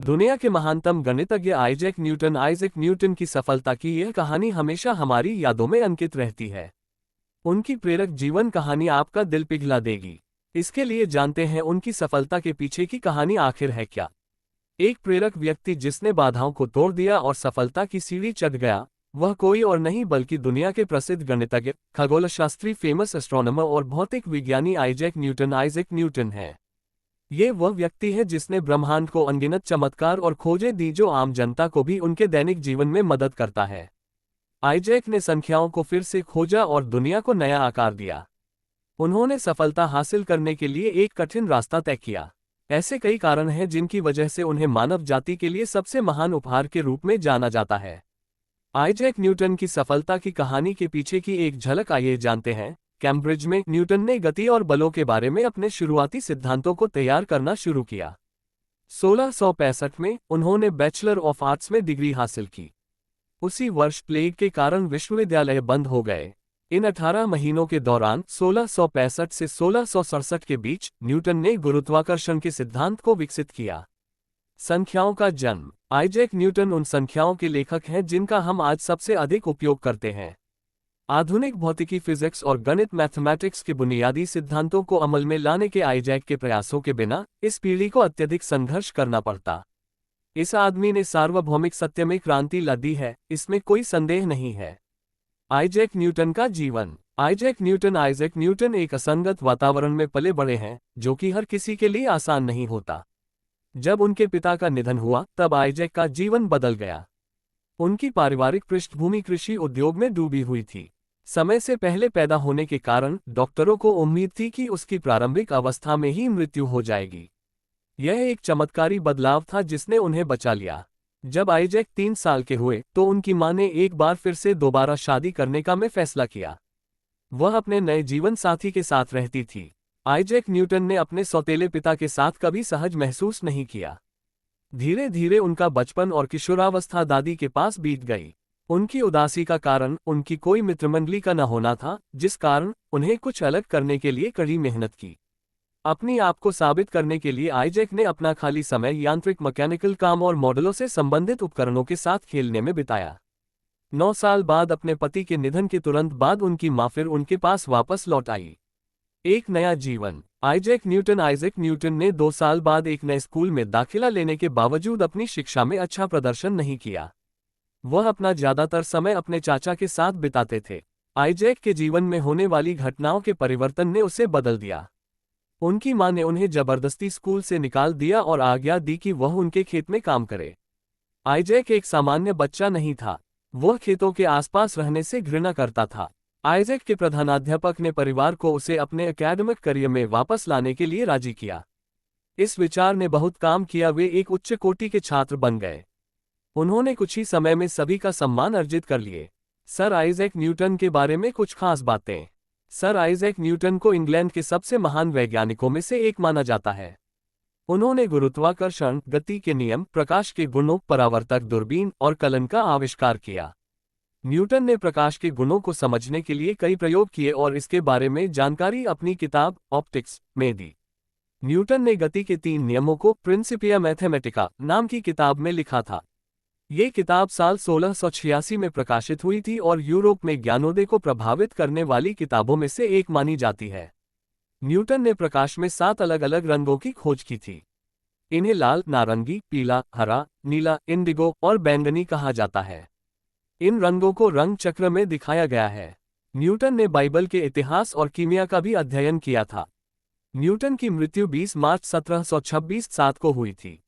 दुनिया के महानतम गणितज्ञ आइजैक न्यूटन की सफलता की यह कहानी हमेशा हमारी यादों में अंकित रहती है। उनकी प्रेरक जीवन कहानी आपका दिल पिघला देगी। इसके लिए जानते हैं उनकी सफलता के पीछे की कहानी आखिर है क्या। एक प्रेरक व्यक्ति जिसने बाधाओं को तोड़ दिया और सफलता की सीढ़ी चढ़ गया, वह कोई और नहीं बल्कि दुनिया के प्रसिद्ध गणितज्ञ, खगोलशास्त्री, फेमस एस्ट्रोनॉमर और भौतिक विज्ञानी आइजैक न्यूटन है। ये वह व्यक्ति है जिसने ब्रह्मांड को अनगिनत चमत्कार और खोजें दी जो आम जनता को भी उनके दैनिक जीवन में मदद करता है। आइजैक ने संख्याओं को फिर से खोजा और दुनिया को नया आकार दिया। उन्होंने सफलता हासिल करने के लिए एक कठिन रास्ता तय किया। ऐसे कई कारण हैं जिनकी वजह से उन्हें मानव जाति के लिए सबसे महान उपहार के रूप में जाना जाता है। आइजैक न्यूटन की सफलता की कहानी के पीछे की एक झलक आइए जानते हैं। कैम्ब्रिज में न्यूटन ने गति और बलों के बारे में अपने शुरुआती सिद्धांतों को तैयार करना शुरू किया। 1665 में उन्होंने बैचलर ऑफ आर्ट्स में डिग्री हासिल की। उसी वर्ष प्लेग के कारण विश्वविद्यालय बंद हो गए। इन 18 महीनों के दौरान 1665 से 1667 के बीच न्यूटन ने गुरुत्वाकर्षण के सिद्धांत को विकसित किया। संख्याओं का जन्म। आइजैक न्यूटन उन संख्याओं के लेखक हैं जिनका हम आज सबसे अधिक उपयोग करते हैं। आधुनिक भौतिकी, फिजिक्स और गणित, मैथमेटिक्स के बुनियादी सिद्धांतों को अमल में लाने के आइजैक के प्रयासों के बिना इस पीढ़ी को अत्यधिक संघर्ष करना पड़ता। इस आदमी ने सार्वभौमिक सत्य में क्रांति ला दी है, इसमें कोई संदेह नहीं है। आइजैक न्यूटन का जीवन। आइजैक न्यूटन एक असंगत वातावरण में पले बड़े हैं, जो कि हर किसी के लिए आसान नहीं होता। जब उनके पिता का निधन हुआ, तब आइजैक का जीवन बदल गया। उनकी पारिवारिक पृष्ठभूमि कृषि उद्योग में डूबी हुई थी। समय से पहले पैदा होने के कारण डॉक्टरों को उम्मीद थी कि उसकी प्रारंभिक अवस्था में ही मृत्यु हो जाएगी। यह एक चमत्कारी बदलाव था जिसने उन्हें बचा लिया। जब आइजैक 3 साल के हुए तो उनकी मां ने एक बार फिर से दोबारा शादी करने का फैसला किया। वह अपने नए जीवन साथी के साथ रहती थी। आइजैक न्यूटन ने अपने सौतेले पिता के साथ कभी सहज महसूस नहीं किया। धीरे धीरे उनका बचपन और किशोरावस्था दादी के पास बीत गई। उनकी उदासी का कारण उनकी कोई मित्रमंडली का न होना था, जिस कारण उन्हें कुछ अलग करने के लिए कड़ी मेहनत की। अपनी आप को साबित करने के लिए आइजैक ने अपना खाली समय यांत्रिक मैकेनिकल काम और मॉडलों से संबंधित उपकरणों के साथ खेलने में बिताया। 9 साल बाद अपने पति के निधन के तुरंत बाद उनकी मां फिर उनके पास वापस लौट आई। एक नया जीवन। आइजैक न्यूटन ने 2 साल बाद एक नए स्कूल में दाखिला लेने के बावजूद अपनी शिक्षा में अच्छा प्रदर्शन नहीं किया। वह अपना ज्यादातर समय अपने चाचा के साथ बिताते थे। आइजैक के जीवन में होने वाली घटनाओं के परिवर्तन ने उसे बदल दिया। उनकी मां ने उन्हें जबरदस्ती स्कूल से निकाल दिया और आज्ञा दी कि वह उनके खेत में काम करे। आइजैक एक सामान्य बच्चा नहीं था। वह खेतों के आसपास रहने से घृणा करता था। आइजैक के प्रधानाध्यापक ने परिवार को उसे अपने एकेडमिक करियर में वापस लाने के लिए राजी किया। इस विचार ने बहुत काम किया। वे एक उच्च कोटि के छात्र बन गए। उन्होंने कुछ ही समय में सभी का सम्मान अर्जित कर लिए। सर आइजैक न्यूटन के बारे में कुछ खास बातें। सर आइजैक न्यूटन को इंग्लैंड के सबसे महान वैज्ञानिकों में से एक माना जाता है। उन्होंने गुरुत्वाकर्षण, गति के नियम, प्रकाश के गुणों, परावर्तक दूरबीन और कलन का आविष्कार किया। न्यूटन ने प्रकाश के गुणों को समझने के लिए कई प्रयोग किए और इसके बारे में जानकारी अपनी किताब ऑप्टिक्स में दी। न्यूटन ने गति के 3 नियमों को प्रिंसिपिया मैथमेटिका नाम की किताब में लिखा था। ये किताब साल 1686 में प्रकाशित हुई थी और यूरोप में ज्ञानोदय को प्रभावित करने वाली किताबों में से एक मानी जाती है। न्यूटन ने प्रकाश में 7 अलग अलग रंगों की खोज की थी। इन्हें लाल, नारंगी, पीला, हरा, नीला, इंडिगो और बैंगनी कहा जाता है। इन रंगों को रंग चक्र में दिखाया गया है। न्यूटन ने बाइबल के इतिहास और कीमिया का भी अध्ययन किया था। न्यूटन की मृत्यु 20 मार्च 1726 को हुई थी।